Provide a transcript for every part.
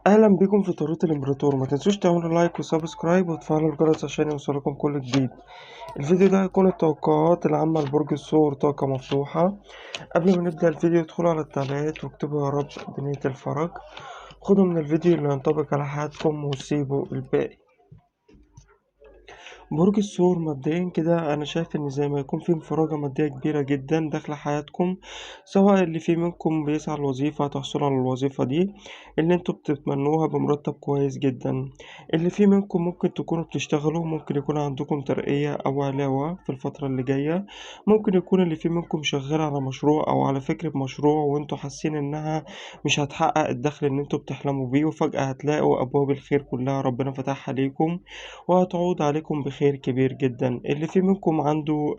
اهلا بيكم في طريقة الامبراطور. ما تنسوش تعملوا لايك وسبسكرايب وتفعلوا الجرس عشان يوصلكم كل جديد. الفيديو ده هيكون التوقعات العامة لبرج الثور، طاقة مفتوحة. قبل ما نبدأ الفيديو ادخلوا على التعليقات واكتبوا يا رب بنية الفرج. خدوا من الفيديو اللي ينطبق على حياتكم وسيبوا الباقي. برج الثور مبدئيا كده انا شايف ان زي ما يكون في انفراجة مادية كبيرة جدا داخل حياتكم، سواء اللي في منكم بيسعى الوظيفة هتحصلوا على الوظيفة دي اللي انتوا بتتمنوها بمرتب كويس جدا. اللي في منكم ممكن تكونوا بتشتغلوا، ممكن يكون عندكم ترقية او علاوة في الفترة اللي جاية. ممكن يكون اللي في منكم شغال على مشروع او على فكرة مشروع وانتوا حاسين انها مش هتحقق الدخل اللي انتوا بتحلموا بيه، وفجأة هتلاقوا ابواب الخير كلها ربنا فتحها عليكم وهتعود عليكم بخير كبير جدا. اللي في منكم عنده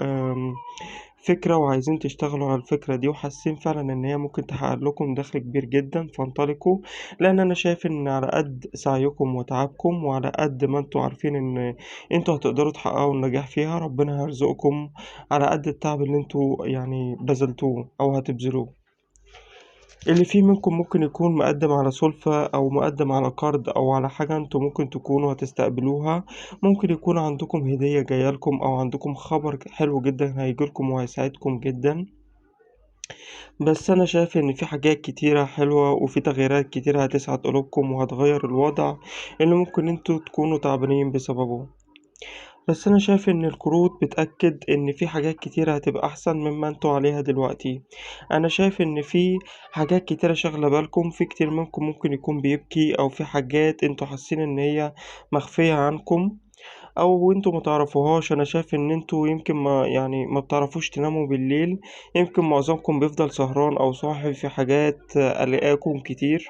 فكرة وعايزين تشتغلوا على الفكرة دي وحاسين فعلا ان هي ممكن تحقق لكم دخل كبير جدا، فانطلقوا. لان انا شايف ان على قد سعيكم وتعبكم وعلى قد ما انتوا عارفين ان انتوا هتقدروا تحققوا النجاح فيها، ربنا هيرزقكم على قد التعب اللي انتوا يعني بذلتوه او هتبذلوه. اللي فيه منكم ممكن يكون مقدم على سلفة أو مقدم على قرض أو على حاجة انتوا ممكن تكونوا هتستقبلوها. ممكن يكون عندكم هدية جايلكم أو عندكم خبر حلو جدا هيجيلكم وهيساعدكم جدا. بس أنا شايف إن في حاجات كتيرة حلوة وفي تغييرات كتيرة هتسعد قلوبكم وهتغير الوضع اللي ممكن انتوا تكونوا تعبانين بسببه. بس أنا شايف إن الكروت بتأكد إن في حاجات كتيرة هتبقى أحسن مما انتوا عليها دلوقتي. أنا شايف إن في حاجات كتيرة شاغلة بالكم، في كتير منكم ممكن يكون بيبكي أو في حاجات انتوا حاسين إن هي مخفية عنكم او انتوا متعرفوهاش. انا شايف ان انتوا يمكن ما بتعرفوش تناموا بالليل. يمكن معظمكم بيفضل سهران او صاحي في حاجات قلقاكم كتير،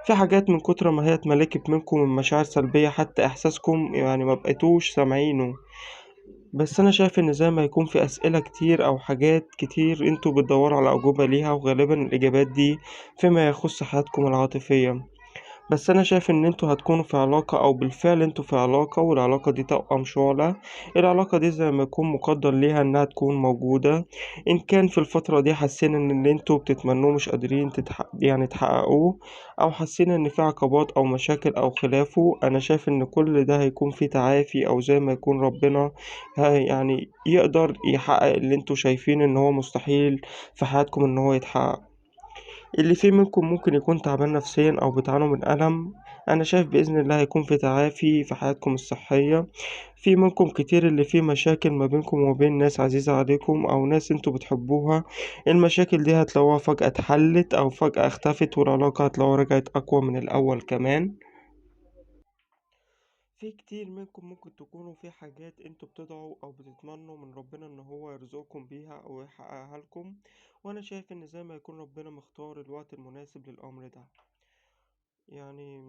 في حاجات من كتر ما هي اتملكت منكم من مشاعر سلبية حتى احساسكم يعني ما بقيتوش سامعينه. بس انا شايف ان زي ما يكون في اسئلة كتير او حاجات كتير انتوا بتدوروا على اجوبة ليها، وغالبا الاجابات دي فيما يخص حياتكم العاطفية. بس انا شايف ان انتوا هتكونوا في علاقة او بالفعل انتوا في علاقة، والعلاقة دي توأم شعلة. العلاقة دي زي ما يكون مقدر ليها انها تكون موجودة. ان كان في الفترة دي حاسين ان اللي انتوا بتتمنوه مش قادرين يعني تحققوه، او حاسين ان في عقبات او مشاكل او خلافه، انا شايف ان كل ده هيكون في تعافي، او زي ما يكون ربنا يعني يقدر يحقق اللي انتوا شايفين ان هو مستحيل في حياتكم ان هو يتحقق. اللي فيه منكم ممكن يكون تعبان نفسيا أو بتعانوا من ألم، أنا شايف بإذن الله هيكون في تعافي في حياتكم الصحية. في منكم كتير اللي فيه مشاكل ما بينكم وبين ناس عزيزة عليكم أو ناس انتوا بتحبوها. المشاكل دي هتلاقوها فجأة اتحلت أو فجأة اختفت، والعلاقة هتلاقوها رجعت أقوى من الأول كمان. في كتير منكم ممكن تكونوا في حاجات انتوا بتدعوا او بتتمنوا من ربنا ان هو يرزقكم بيها او يحققها لكم، وانا شايف ان زي ما يكون ربنا مختار الوقت المناسب للامر ده يعني.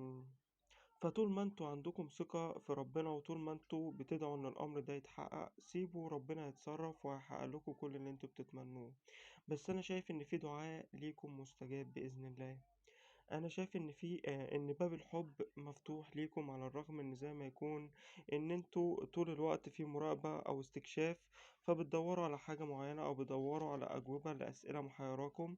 فطول ما انتوا عندكم ثقة في ربنا وطول ما انتوا بتدعوا ان الامر ده يتحقق، سيبوا ربنا يتصرف وهيحقق لكم كل اللي انتوا بتتمنوه. بس انا شايف ان في دعاء ليكم مستجاب باذن الله. انا شايف ان في ان باب الحب مفتوح ليكم، على الرغم ان زي ما يكون ان انتوا طول الوقت في مراقبة او استكشاف، فبتدوروا على حاجة معينة او بتدوروا على اجوبة لاسئلة محيراكم.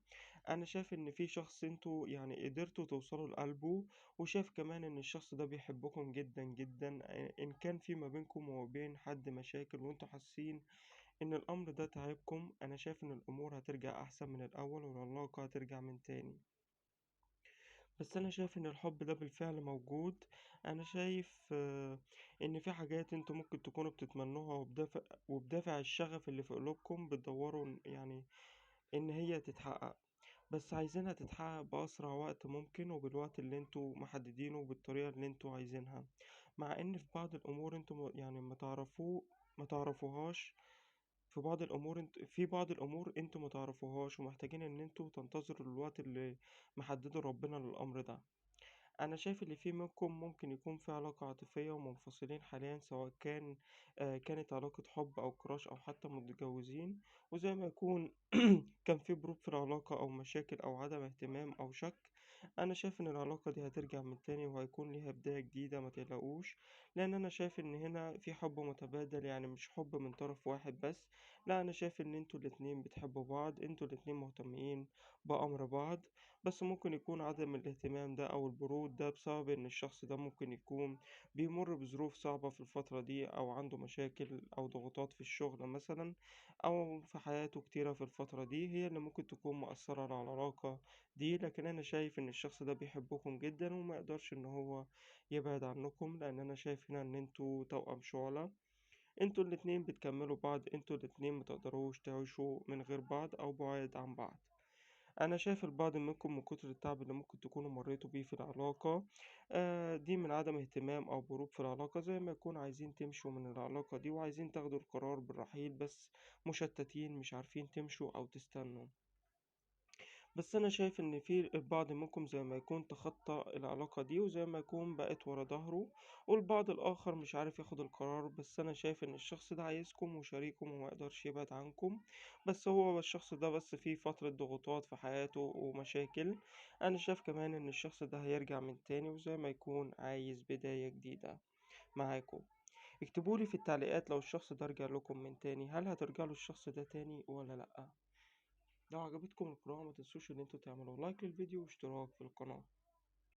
انا شايف ان في شخص انتوا يعني قدرتوا توصلوا لقلبه، وشايف كمان ان الشخص ده بيحبكم جدا جدا. ان كان في ما بينكم وبين حد مشاكل وانتوا حاسين ان الامر ده تعبكم، انا شايف ان الامور هترجع احسن من الاول والعلاقة هترجع من تاني. بس انا شايف ان الحب ده بالفعل موجود. انا شايف ان في حاجات انتوا ممكن تكونوا بتتمنوها وبدافع الشغف اللي في قلوبكم بتدوروا يعني ان هي تتحقق. بس عايزينها تتحقق بأسرع وقت ممكن وبالوقت اللي انتوا محددينه وبالطريقة اللي انتوا عايزينها. مع ان في بعض الامور انتوا يعني ما تعرفوهاش. في بعض الامور انتوا ما تعرفوهاش ومحتاجين ان انتوا تنتظروا الوقت اللي محدده ربنا للامر ده. انا شايف اللي في منكم ممكن يكون في علاقة عاطفية ومنفصلين حاليا، سواء كانت علاقة حب او كراش او حتى متجوزين، وزي ما يكون كان في بروب في العلاقة او مشاكل او عدم اهتمام او شك. انا شايف ان العلاقة دي هترجع من تاني وهيكون ليها بداية جديدة، ما تقلقوش. لان انا شايف ان هنا في حب متبادل، يعني مش حب من طرف واحد بس، لأ، أنا شايف إن أنتم الاتنين بتحبوا بعض، أنتم الاتنين مهتمين بأمر بعض، بس ممكن يكون عدم الاهتمام ده أو البرود ده بسبب إن الشخص ده ممكن يكون بيمُر بظروف صعبة في الفترة دي، أو عنده مشاكل أو ضغوطات في الشغل مثلًا، أو في حياته كتيرة في الفترة دي، هي اللي ممكن تكون مأثّرة على العلاقة دي. لكن أنا شايف إن الشخص ده بيحبكم جدًا وما يقدرش إن هو يبعد عنكم، لإن أنا شايف هنا إن أنتم توأم شُعلة. أنتم الاتنين بتكمّلوا بعض، أنتم الاتنين متقدروش تعيشوا من غير بعض أو بُعاد عن بعض. أنا شايف البعض منكم من كتر التعب اللي ممكن تكونوا مريتوا بيه في العلاقة دي من عدم اهتمام أو برود في العلاقة، زي ما يكون عايزين تمشوا من العلاقة دي وعايزين تاخدوا القرار بالرحيل، بس مشتتين مش عارفين تمشوا أو تستنوا. بس أنا شايف إن في البعض منكم زي ما يكون تخطى العلاقة دي وزي ما يكون بقت ورا ضهره، والبعض الآخر مش عارف ياخد القرار. بس أنا شايف إن الشخص ده عايزكم وشريككم وما يقدرش يبعد عنكم، بس هو الشخص ده بس فيه فترة ضغوطات في حياته ومشاكل. أنا شايف كمان إن الشخص ده هيرجع من تاني وزي ما يكون عايز بداية جديدة معاكم. اكتبولي في التعليقات لو الشخص ده رجع لكم من تاني، هل هترجعوا للشخص ده تاني ولا لأ؟ لو عجبتكم القراءة متنسوش إن انتوا تعملوا لايك للفيديو واشتراك في القناة.